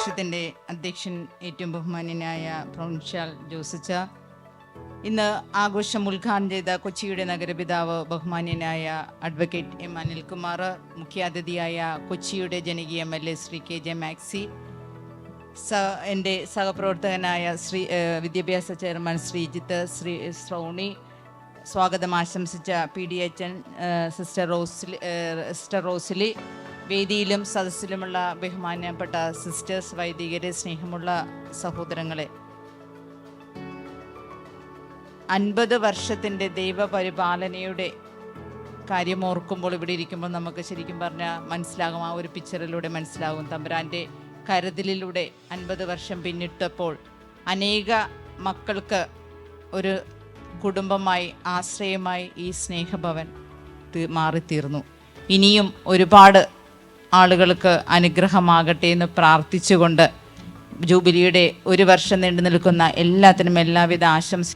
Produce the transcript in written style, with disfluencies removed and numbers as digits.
ആഘോഷത്തിൻ്റെ അധ്യക്ഷൻ ഏറ്റവും ബഹുമാന്യനായ പ്രൊവിൻഷ്യൽ ജോസച്ച, ഇന്ന് ആഘോഷം ഉദ്ഘാടനം ചെയ്ത കൊച്ചിയുടെ നഗരപിതാവ് ബഹുമാന്യനായ അഡ്വക്കേറ്റ് എം അനിൽകുമാർ, മുഖ്യാതിഥിയായ കൊച്ചിയുടെ ജനകീയ MLA ശ്രീ KJ മാക്സി, എൻ്റെ സഹപ്രവർത്തകനായ വിദ്യാഭ്യാസ ചെയർമാൻ ശ്രീജിത്ത്, ശ്രൗണി, സ്വാഗതം ആശംസിച്ച PDHN സിസ്റ്റർ റോസ്ലി, വേദിയിലും സദസ്സിലുമുള്ള ബഹുമാനപ്പെട്ട സിസ്റ്റേഴ്സ്, വൈദികരെ, സ്നേഹമുള്ള സഹോദരങ്ങളെ, 50 വർഷത്തിൻ്റെ ദൈവപരിപാലനയുടെ കാര്യമോർക്കുമ്പോൾ ഇവിടെ ഇരിക്കുമ്പോൾ നമുക്ക് ശരിക്കും പറഞ്ഞാൽ മനസ്സിലാകും, ആ ഒരു പിക്ചറിലൂടെ മനസ്സിലാകും. തമ്പുരാൻ്റെ കരുതലിലൂടെ 50 വർഷം പിന്നിട്ടപ്പോൾ അനേക മക്കൾക്ക് ഒരു കുടുംബമായി, ആശ്രയമായി ഈ സ്നേഹഭവൻ മാറിത്തീർന്നു. ഇനിയും ഒരുപാട് ആളുകൾക്ക് അനുഗ്രഹമാകട്ടെ എന്ന് പ്രാർത്ഥിച്ചുകൊണ്ട് ജൂബിലിയുടെ 1 വർഷം നീണ്ടു നിൽക്കുന്ന എല്ലാത്തിനും എല്ലാവിധ ആശംസ